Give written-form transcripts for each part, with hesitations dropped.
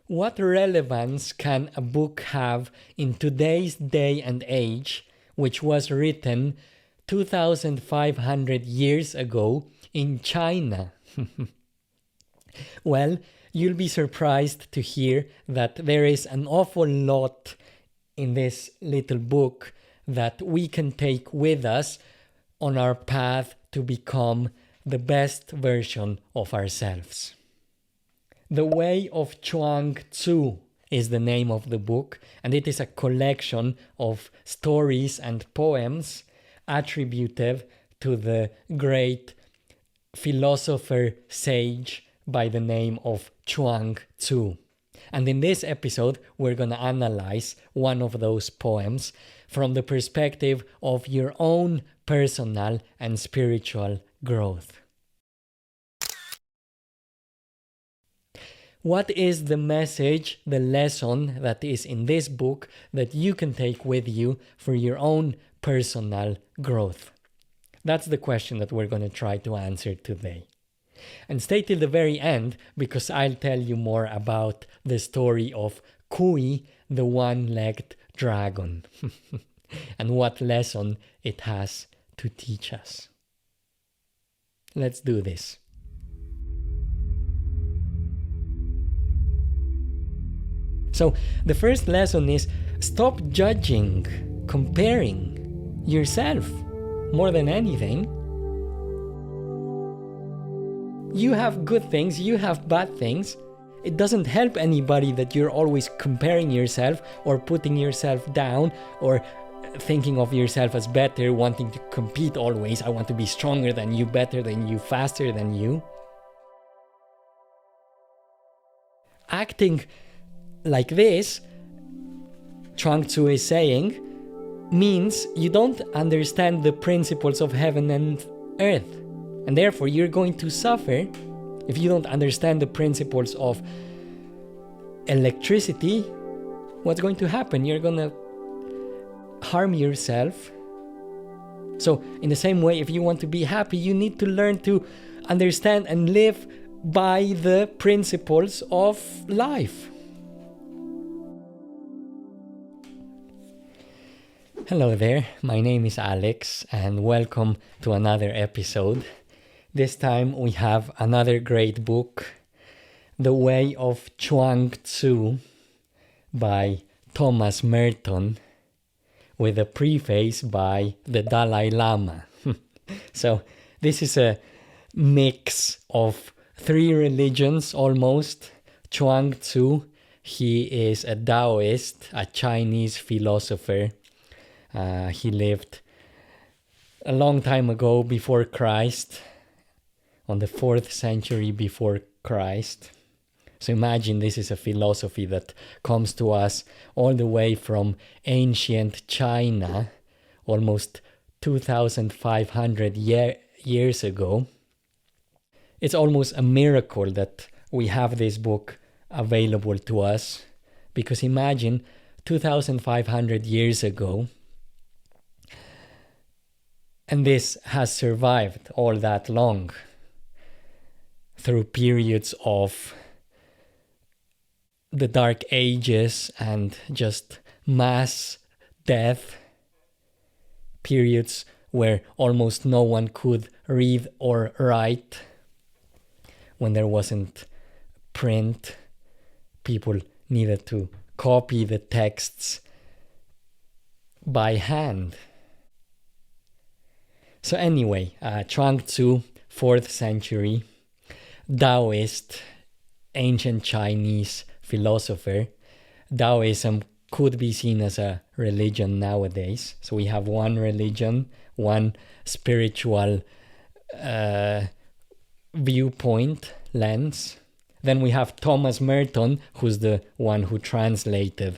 What relevance can a book have in today's day and age, which was written 2,500 years ago in China? Well, you'll be surprised to hear that there is an awful lot in this little book that we can take with us on our path to become the best version of ourselves. The Way of Chuang Tzu is the name of the book, and it is a collection of stories and poems attributed to the great philosopher sage by the name of Chuang Tzu. And in this episode, we're going to analyze one of those poems from the perspective of your own personal and spiritual growth. What is the message, the lesson that is in this book that you can take with you for your own personal growth? That's the question that we're going to try to answer today. And stay till the very end, because I'll tell you more about the story of Kui, the one-legged dragon, and what lesson it has to teach us. Let's do this. So the first lesson is stop judging, comparing yourself more than anything. You have good things, you have bad things. It doesn't help anybody that you're always comparing yourself or putting yourself down or thinking of yourself as better, wanting to compete always. I want to be stronger than you, better than you, faster than you. Acting like this, Chuang Tzu is saying, means you don't understand the principles of heaven and earth. And therefore, you're going to suffer if you don't understand the principles of electricity. What's going to happen? You're going to harm yourself. So, in the same way, if you want to be happy, you need to learn to understand and live by the principles of life. Hello there, my name is Alex, and welcome to another episode. This time we have another great book, The Way of Chuang Tzu by Thomas Merton, with a preface by the Dalai Lama. So this is a mix of three religions almost. Chuang Tzu, he is a Taoist, a Chinese philosopher. He lived a long time ago before Christ, on the 4th century before Christ. So imagine this is a philosophy that comes to us all the way from ancient China, almost 2,500 years ago. It's almost a miracle that we have this book available to us, because imagine 2,500 years ago, and this has survived all that long through periods of the Dark Ages and just mass death, periods where almost no one could read or write, when there wasn't print, people needed to copy the texts by hand. So anyway, Chuang Tzu, 4th century, Taoist, ancient Chinese philosopher. Taoism could be seen as a religion nowadays. So we have one religion, one spiritual viewpoint, lens. Then we have Thomas Merton, who's the one who translated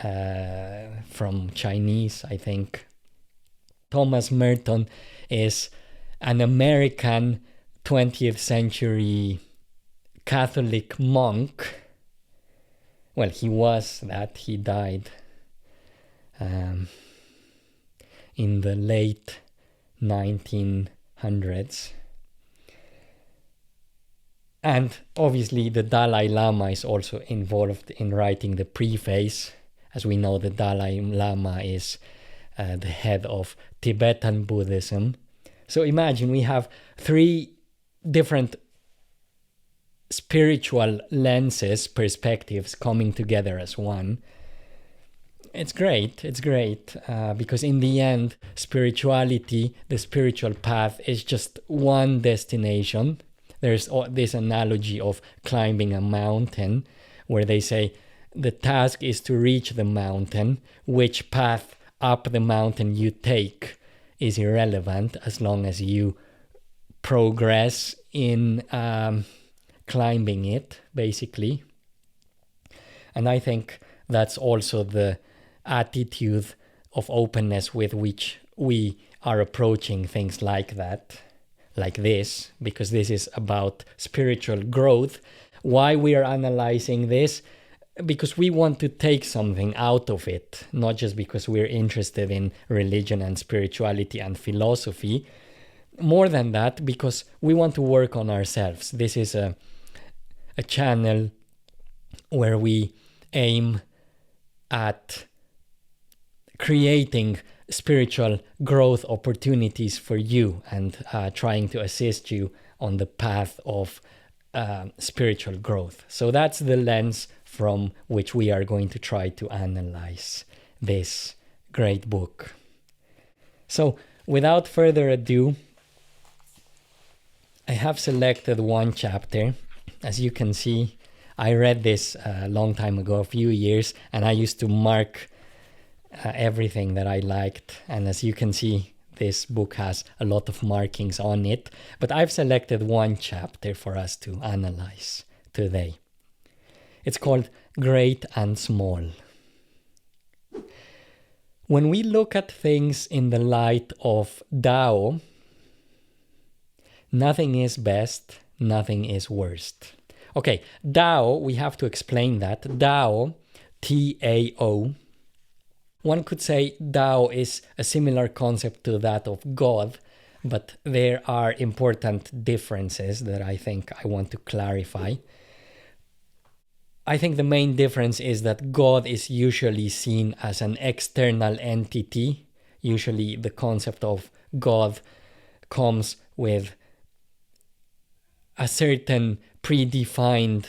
from Chinese, I think. Thomas Merton is an American 20th century Catholic monk. Well, he was that. He died in the late 1900s. And obviously the Dalai Lama is also involved in writing the preface. As we know, the Dalai Lama is the head of Tibetan Buddhism. So imagine we have three different spiritual lenses, perspectives coming together as one. It's great, because in the end, spirituality, the spiritual path is just one destination. There's this analogy of climbing a mountain where they say the task is to reach the mountain. Which path up the mountain you take is irrelevant as long as you progress in climbing it, basically. And I think that's also the attitude of openness with which we are approaching things like that, like this, because this is about spiritual growth. Why we are analyzing this? Because we want to take something out of it, not just because we're interested in religion and spirituality and philosophy. More than that, because we want to work on ourselves. This is a channel where we aim at creating spiritual growth opportunities for you and trying to assist you on the path of spiritual growth. So that's the lens from which we are going to try to analyze this great book. So without further ado, I have selected one chapter. As you can see, I read this a long time ago, a few years, and I used to mark everything that I liked. And as you can see, this book has a lot of markings on it. But I've selected one chapter for us to analyze today. It's called Great and Small. When we look at things in the light of Tao, nothing is best, nothing is worst. Okay, Tao, we have to explain that. Tao, T-A-O. One could say Tao is a similar concept to that of God, but there are important differences that I think I want to clarify. I think the main difference is that God is usually seen as an external entity. Usually the concept of God comes with a certain predefined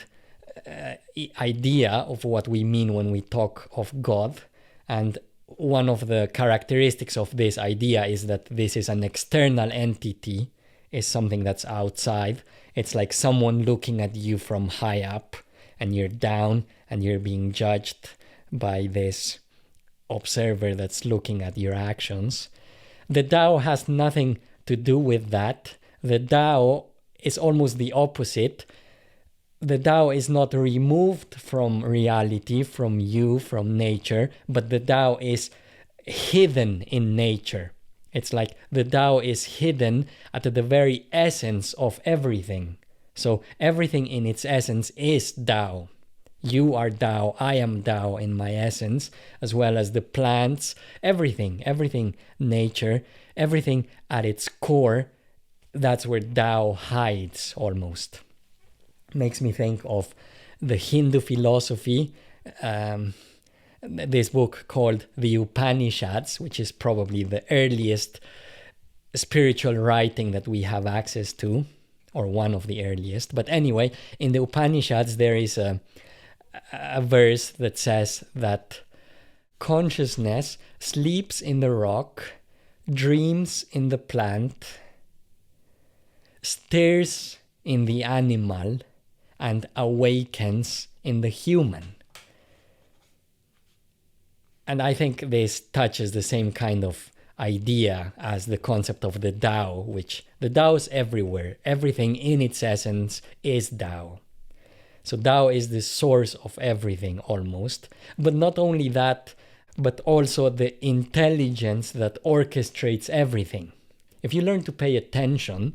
idea of what we mean when we talk of God. And one of the characteristics of this idea is that this is an external entity, is something that's outside. It's like someone looking at you from high up, and you're down and you're being judged by this observer that's looking at your actions. The Tao has nothing to do with that. The Tao is almost the opposite. The Tao is not removed from reality, from you, from nature, but the Tao is hidden in nature. It's like the Tao is hidden at the very essence of everything. So everything in its essence is Tao. You are Tao, I am Tao in my essence, as well as the plants, everything, nature, everything at its core, that's where Tao hides almost. Makes me think of the Hindu philosophy, this book called the Upanishads, which is probably the earliest spiritual writing that we have access to, or one of the earliest. But anyway, in the Upanishads, there is a verse that says that consciousness sleeps in the rock, dreams in the plant, stirs in the animal, and awakens in the human. And I think this touches the same kind of idea as the concept of the Tao, which the Tao is everywhere. Everything in its essence is Tao. So Tao is the source of everything almost. But not only that, but also the intelligence that orchestrates everything. If you learn to pay attention,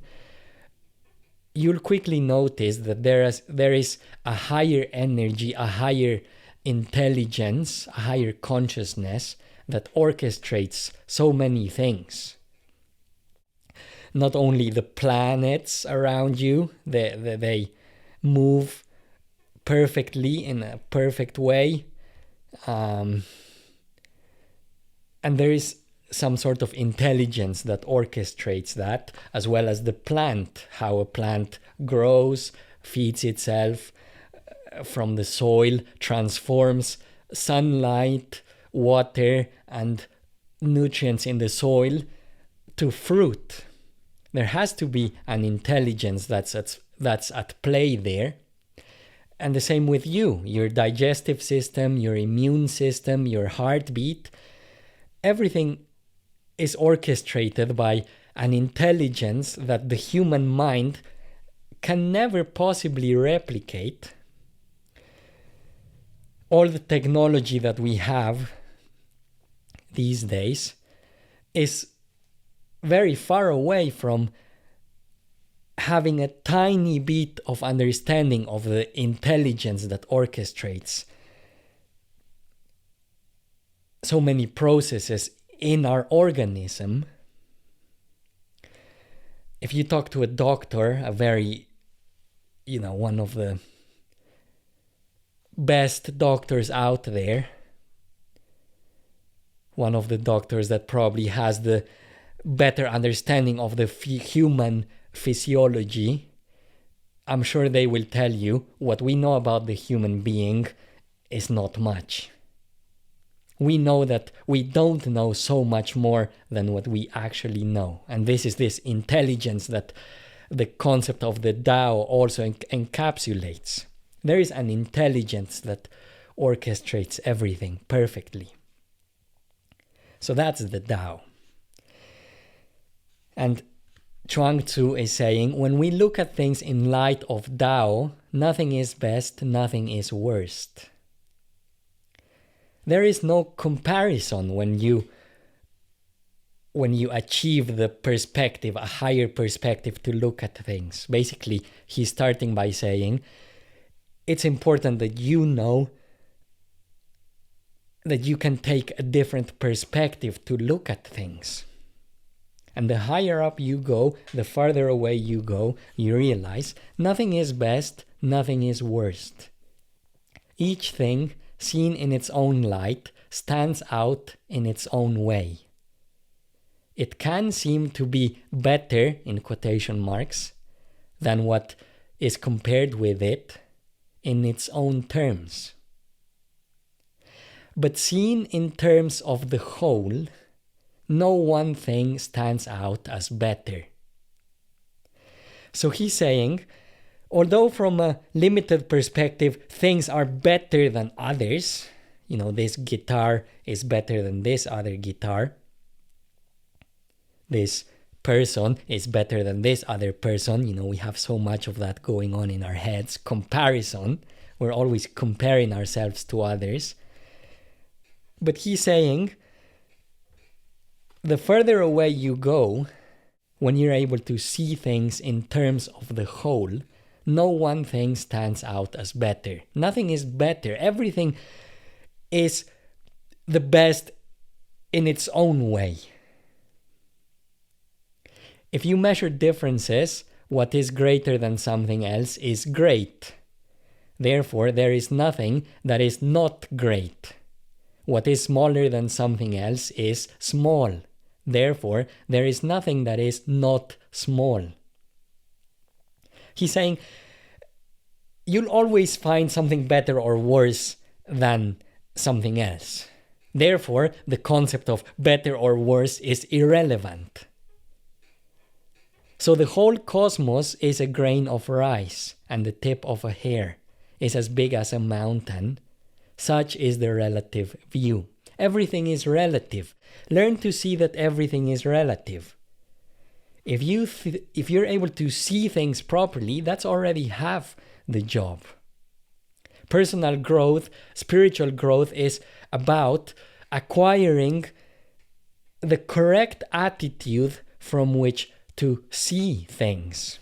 you'll quickly notice that there is a higher energy, a higher intelligence, a higher consciousness that orchestrates so many things. Not only the planets around you, they move perfectly in a perfect way. And there is some sort of intelligence that orchestrates that, as well as the plant, how a plant grows, feeds itself from the soil, transforms sunlight, water, and nutrients in the soil to fruit. There has to be an intelligence that's at play there. And the same with you, your digestive system, your immune system, your heartbeat. Everything is orchestrated by an intelligence that the human mind can never possibly replicate. All the technology that we have these days is very far away from having a tiny bit of understanding of the intelligence that orchestrates so many processes in our organism. If you talk to a doctor, a very, one of the best doctors out there, one of the doctors that probably has the better understanding of the human physiology, I'm sure they will tell you what we know about the human being is not much. We know that we don't know so much more than what we actually know. And this is this intelligence that the concept of the Tao also encapsulates. There is an intelligence that orchestrates everything perfectly. So that's the Tao. And Chuang Tzu is saying, when we look at things in light of Tao, nothing is best, nothing is worst. There is no comparison when you achieve the perspective, a higher perspective to look at things. Basically, he's starting by saying, it's important that you know that you can take a different perspective to look at things. And the higher up you go, the farther away you go, you realize nothing is best, nothing is worst. Each thing, seen in its own light, stands out in its own way. It can seem to be better, in quotation marks, than what is compared with it in its own terms. But seen in terms of the whole, no one thing stands out as better. So he's saying, although from a limited perspective, things are better than others, this guitar is better than this other guitar, this person is better than this other person, we have so much of that going on in our heads, comparison, we're always comparing ourselves to others. But he's saying, the further away you go, when you're able to see things in terms of the whole, no one thing stands out as better. Nothing is better. Everything is the best in its own way. If you measure differences, what is greater than something else is great. Therefore, there is nothing that is not great. What is smaller than something else is small. Therefore, there is nothing that is not small. He's saying, you'll always find something better or worse than something else. Therefore, the concept of better or worse is irrelevant. So the whole cosmos is a grain of rice, and the tip of a hair is as big as a mountain. Such is the relative view. Everything is relative. Learn to see that everything is relative. If you're able to see things properly, that's already half the job. Personal growth, spiritual growth is about acquiring the correct attitude from which to see things.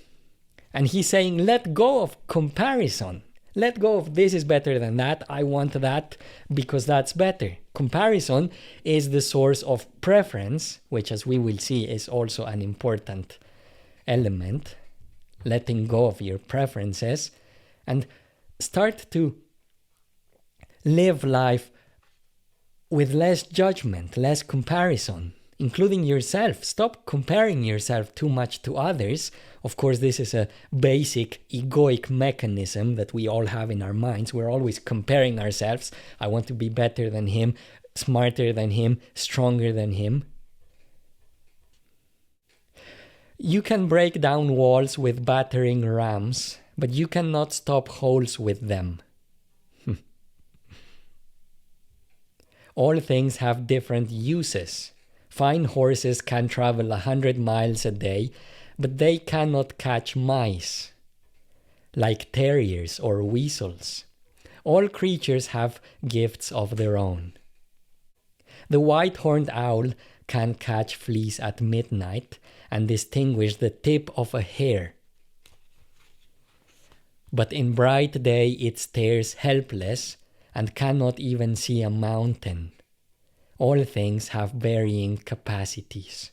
And he's saying, let go of comparison. Let go of this is better than that. I want that because that's better. Comparison is the source of preference, which, as we will see, is also an important element. Letting go of your preferences and start to live life with less judgment, less comparison, including yourself. Stop comparing yourself too much to others. Of course, this is a basic egoic mechanism that we all have in our minds. We're always comparing ourselves. I want to be better than him, smarter than him, stronger than him. You can break down walls with battering rams, but you cannot stop holes with them. All things have different uses. Fine horses can travel 100 miles a day, but they cannot catch mice, like terriers or weasels. All creatures have gifts of their own. The white-horned owl can catch fleas at midnight and distinguish the tip of a hair. But in bright day it stares helpless and cannot even see a mountain. All things have varying capacities.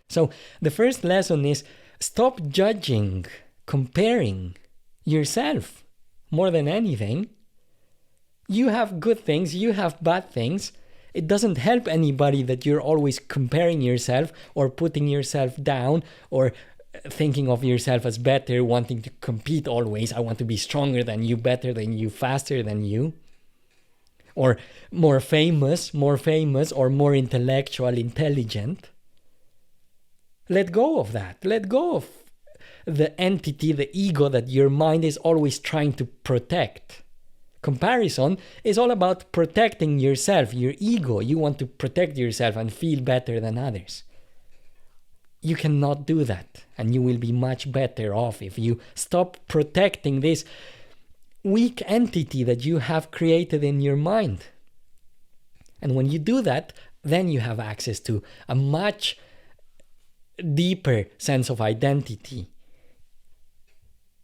So the first lesson is stop judging, comparing yourself more than anything. You have good things, you have bad things. It doesn't help anybody that you're always comparing yourself or putting yourself down or thinking of yourself as better, wanting to compete always. I want to be stronger than you, better than you, faster than you. Or more famous, or more intellectual, intelligent. Let go of that. Let go of the entity, the ego that your mind is always trying to protect. Comparison is all about protecting yourself, your ego. You want to protect yourself and feel better than others. You cannot do that, and you will be much better off if you stop protecting this weak entity that you have created in your mind. And when you do that, then you have access to a much deeper sense of identity,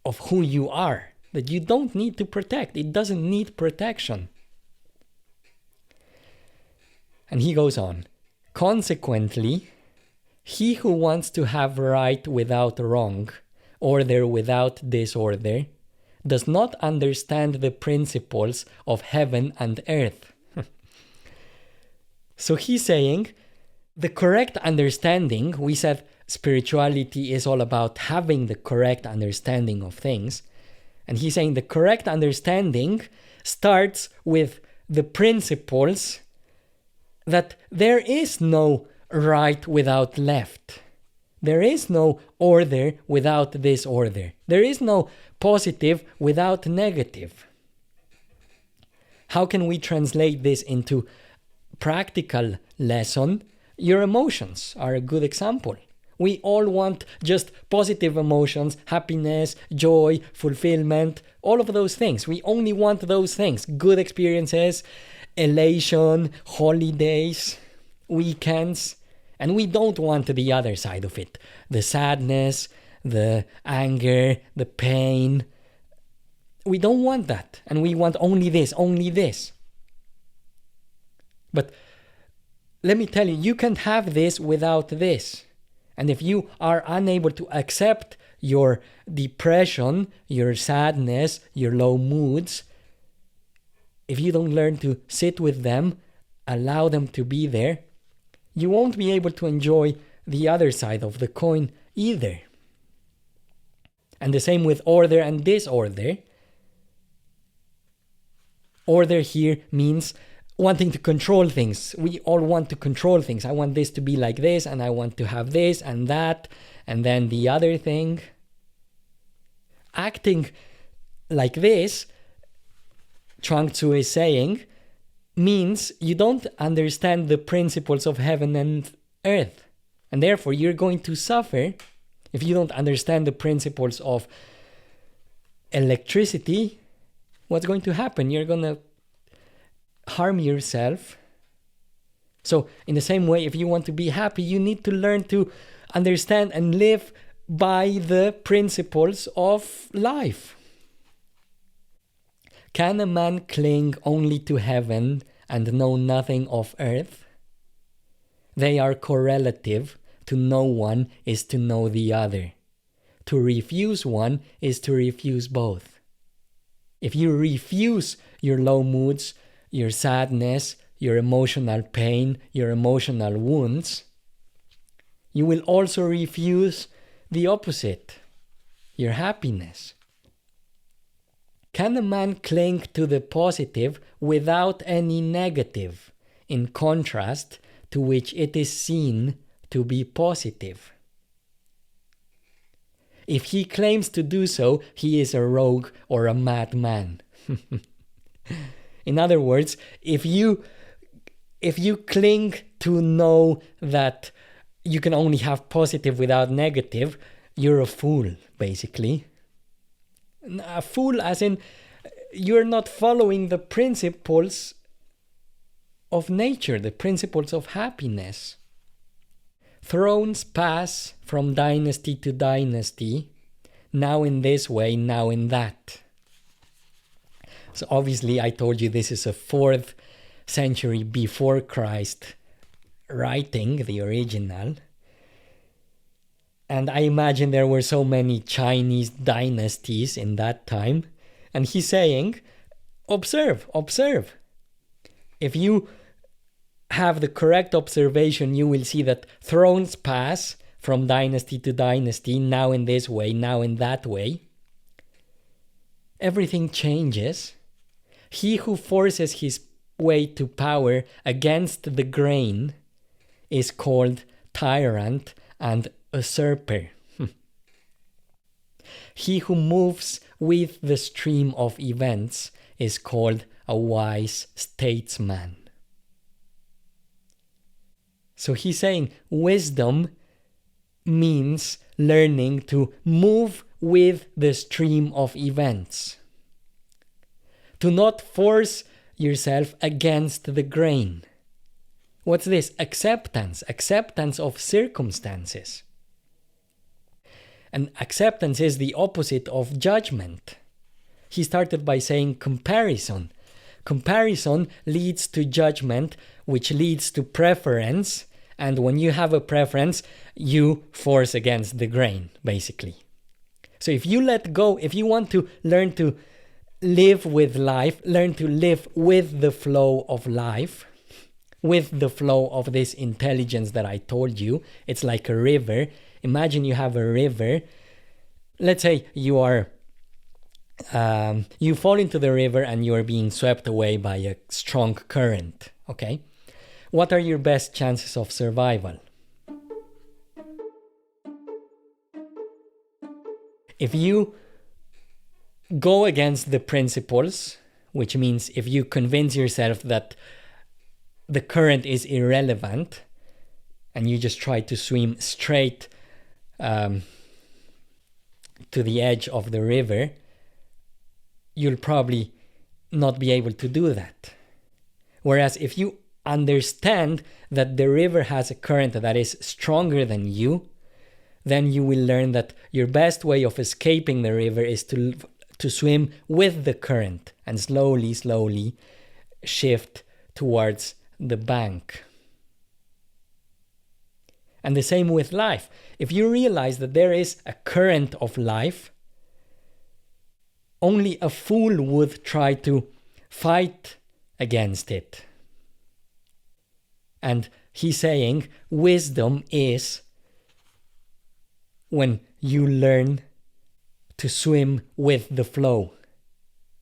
of who you are, that you don't need to protect. It doesn't need protection. And he goes on. Consequently, he who wants to have right without wrong, order without disorder, does not understand the principles of heaven and earth. So he's saying the correct understanding, we said spirituality is all about having the correct understanding of things. And he's saying the correct understanding starts with the principles that there is no right without left. There is no order without disorder. There is no positive without negative. How can we translate this into practical lesson? Your emotions are a good example. We all want just positive emotions, happiness, joy, fulfillment, all of those things. We only want those things. Good experiences, elation, holidays, weekends. And we don't want the other side of it. The sadness, the anger, the pain. We don't want that. And we want only this, only this. But let me tell you, you can't have this without this. And if you are unable to accept your depression, your sadness, your low moods, if you don't learn to sit with them, allow them to be there, you won't be able to enjoy the other side of the coin either. And the same with order and disorder. Order here means wanting to control things. We all want to control things. I want this to be like this, and I want to have this and that, and then the other thing. Acting like this, Chuang Tzu is saying, means you don't understand the principles of heaven and earth. And therefore, you're going to suffer if you don't understand the principles of electricity. What's going to happen? You're going to harm yourself. So in the same way, if you want to be happy, you need to learn to understand and live by the principles of life. Can a man cling only to heaven and know nothing of earth? They are correlative. To know one is to know the other. To refuse one is to refuse both. If you refuse your low moods, your sadness, your emotional pain, your emotional wounds, you will also refuse the opposite, your happiness. Can a man cling to the positive without any negative, in contrast to which it is seen to be positive? If he claims to do so, he is a rogue or a madman. In other words, if you cling to know that you can only have positive without negative, you're a fool, basically. A fool as in you're not following the principles of nature, the principles of happiness. Thrones pass from dynasty to dynasty, now in this way, now in that. So obviously I told you this is a 4th century before Christ writing, the original. And I imagine there were so many Chinese dynasties in that time. And he's saying, observe. If you have the correct observation, you will see that thrones pass from dynasty to dynasty, now in this way, now in that way. Everything changes. He who forces his way to power against the grain is called tyrant and usurper. He who moves with the stream of events is called a wise statesman. So he's saying wisdom means learning to move with the stream of events. To not force yourself against the grain. What's this? Acceptance of circumstances. And acceptance is the opposite of judgment. He started by saying comparison. Comparison leads to judgment, which leads to preference. And when you have a preference, you force against the grain, basically. So if you let go, if you want to learn to live with life, learn to live with the flow of life, with the flow of this intelligence that I told you, it's like a river. Imagine you have a river. Let's say you are, you fall into the river and you are being swept away by a strong current, okay? What are your best chances of survival? If you go against the principles, which means if you convince yourself that the current is irrelevant and you just try to swim straight to the edge of the river, you'll probably not be able to do that. Whereas if you understand that the river has a current that is stronger than you, then you will learn that your best way of escaping the river is to swim with the current and slowly shift towards the bank. And the same with life. If you realize that there is a current of life, only a fool would try to fight against it. And he's saying wisdom is when you learn to swim with the flow,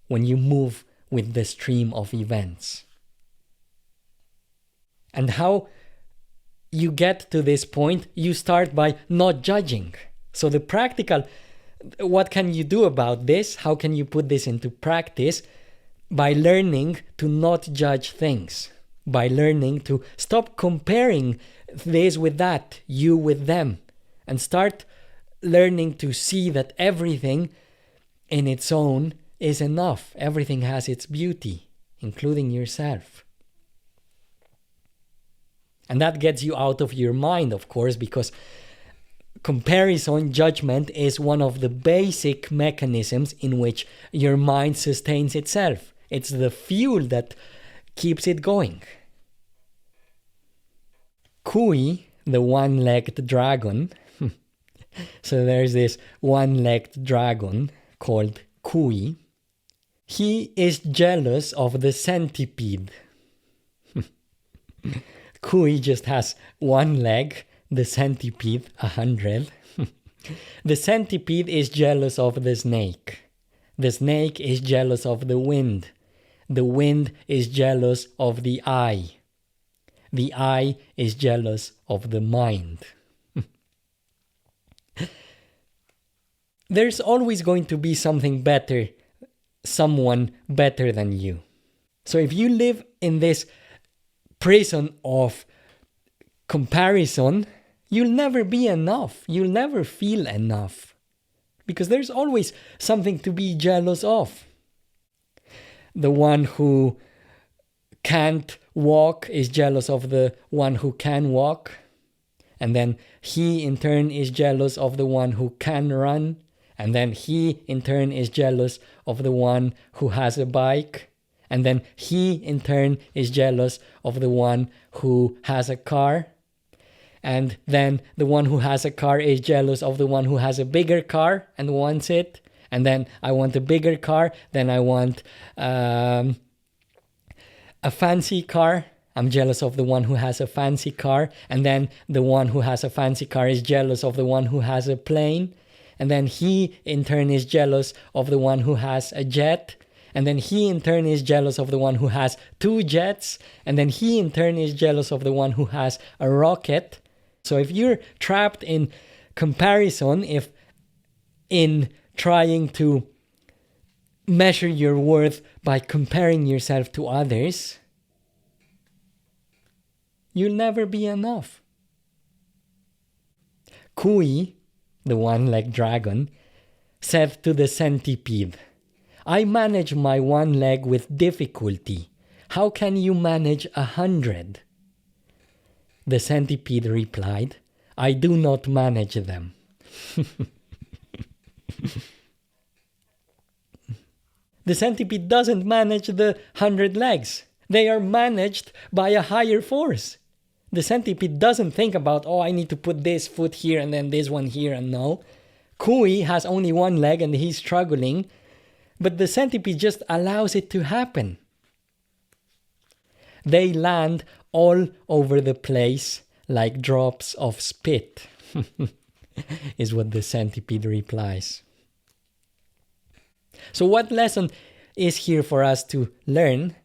when you move with the stream of events. And how you get to this point, you start by not judging. So the practical, what can you do about this? How can you put this into practice? By learning to not judge things. By learning to stop comparing this with that, you with them. And start learning to see that everything in its own is enough. Everything has its beauty, including yourself. And that gets you out of your mind, of course, because comparison, judgment, is one of the basic mechanisms in which your mind sustains itself. It's the fuel that keeps it going. Kui, the one-legged dragon, so there's this one-legged dragon called Kui, He is jealous of the centipede. Kui just has one leg, the centipede 100. The centipede is jealous of the snake. The snake is jealous of the wind. The wind is jealous of the eye. The eye is jealous of the mind. There's always going to be something better, someone better than you. So if you live in this prison of comparison, you'll never be enough. You'll never feel enough. Because there's always something to be jealous of. The one who can't walk is jealous of the one who can walk. And then he in turn is jealous of the one who can run. And then he in turn is jealous of the one who has a bike. And then he in turn is jealous of the one who has a car. And then the one who has a car is jealous of the one who has a bigger car and wants it. And then I want a bigger car. Then I want a fancy car. I'm jealous of the one who has a fancy car. And then the one who has a fancy car is jealous of the one who has a plane. And then he in turn is jealous of the one who has a jet. And then he in turn is jealous of the one who has 2 jets. And then he in turn is jealous of the one who has a rocket. So if you're trapped in comparison, if in trying to measure your worth by comparing yourself to others, you'll never be enough. Kui, the one-legged dragon, said to the centipede, "I manage my one leg with difficulty. How can you manage 100? The centipede replied, "I do not manage them." The centipede doesn't manage the 100 legs. They are managed by a higher force. The centipede doesn't think about, I need to put this foot here and then this one here, and no. Kui has only one leg and he's struggling, but the centipede just allows it to happen. They land all over the place like drops of spit, is what the centipede replies. So what lesson is here for us to learn?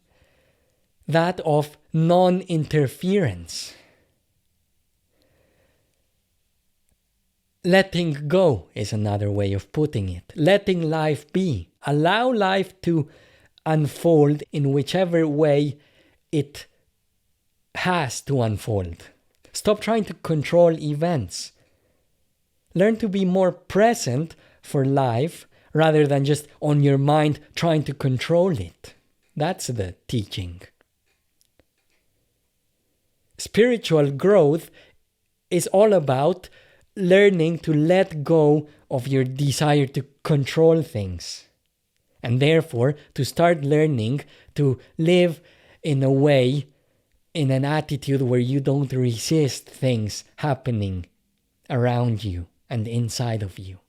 That of non-interference. Letting go is another way of putting it. Letting life be. Allow life to unfold in whichever way it has to unfold. Stop trying to control events. Learn to be more present for life rather than just on your mind trying to control it. That's the teaching. Spiritual growth is all about learning to let go of your desire to control things. And therefore, to start learning to live in a way, in an attitude where you don't resist things happening around you and inside of you.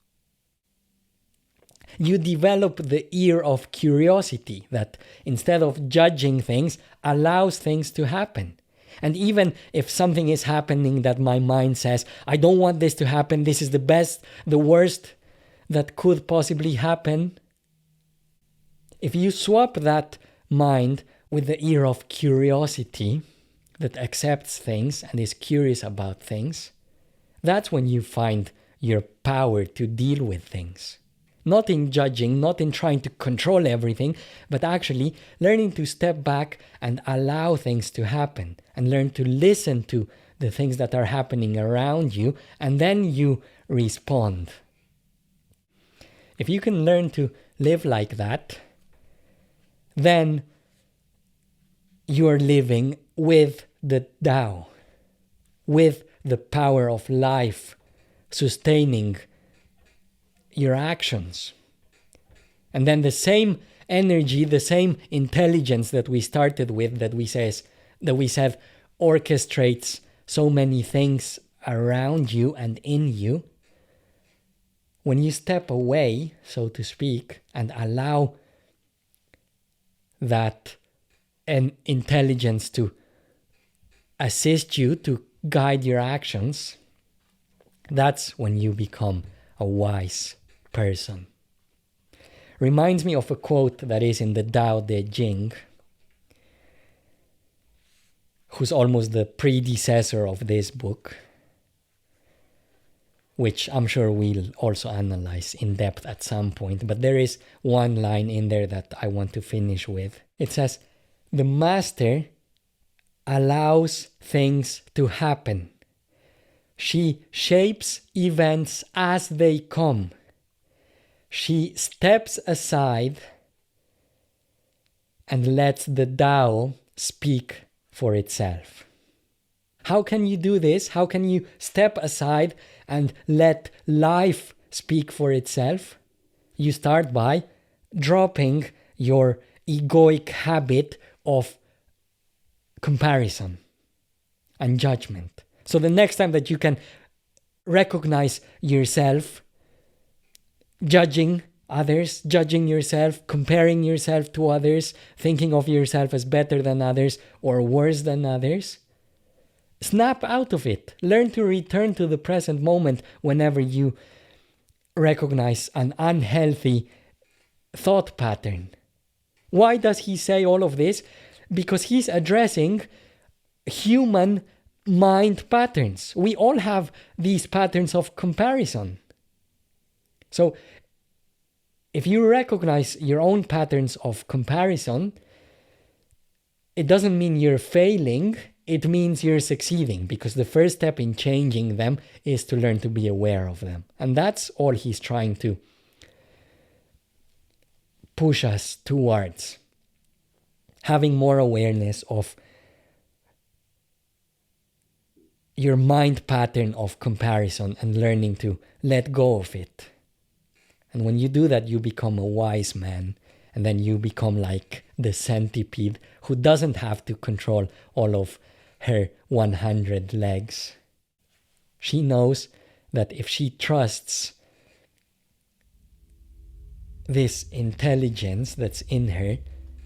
You develop the ear of curiosity that instead of judging things, allows things to happen. And even if something is happening that my mind says, I don't want this to happen, this is the worst that could possibly happen. If you swap that mind with the ear of curiosity that accepts things and is curious about things, that's when you find your power to deal with things. Not in judging, not in trying to control everything, but actually learning to step back and allow things to happen and learn to listen to the things that are happening around you, and then you respond. If you can learn to live like that, then you are living with the Tao, with the power of life sustaining your actions. And then the same energy, the same intelligence that we started with, that we said orchestrates so many things around you and in you, when you step away, so to speak, and allow that an intelligence to assist you, to guide your actions, that's when you become a wise person. Reminds me of a quote that is in the Tao Te Ching, who's almost the predecessor of this book, which I'm sure we'll also analyze in depth at some point. But there is one line in there that I want to finish with. It says, "The master allows things to happen. She shapes events as they come. She steps aside and lets the Tao speak for itself." How can you do this? How can you step aside and let life speak for itself? You start by dropping your egoic habit of comparison and judgment. So the next time that you can recognize yourself judging others, judging yourself, comparing yourself to others, thinking of yourself as better than others or worse than others, snap out of it. Learn to return to the present moment whenever you recognize an unhealthy thought pattern. Why does he say all of this? Because he's addressing human mind patterns. We all have these patterns of comparison. So if you recognize your own patterns of comparison, it doesn't mean you're failing. It means you're succeeding, because the first step in changing them is to learn to be aware of them. And that's all he's trying to push us towards. Having more awareness of your mind pattern of comparison and learning to let go of it. And when you do that, you become a wise man. And then you become like the centipede who doesn't have to control all of her 100 legs. She knows that if she trusts this intelligence that's in her,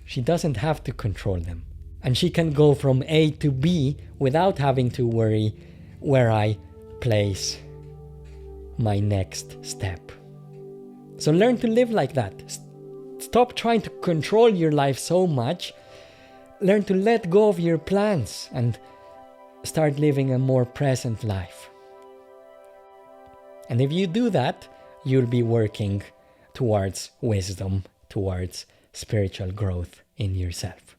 she doesn't have to control them. And she can go from A to B without having to worry where I place my next step. So learn to live like that. Stop trying to control your life so much. Learn to let go of your plans and start living a more present life. And if you do that, you'll be working towards wisdom, towards spiritual growth in yourself.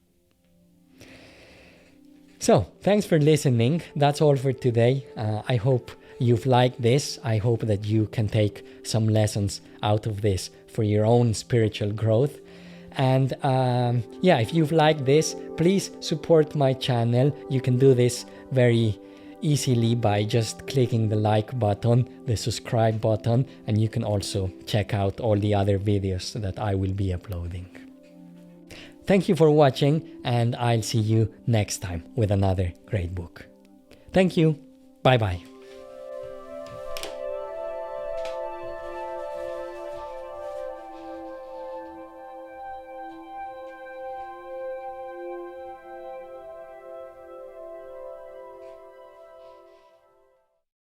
So, thanks for listening. That's all for today. I hope you've liked this. I hope that you can take some lessons out of this for your own spiritual growth. And if you've liked this, please support my channel. You can do this very easily by just clicking the like button, the subscribe button, and you can also check out all the other videos that I will be uploading. Thank you for watching, and I'll see you next time with another great book. Thank you. Bye-bye.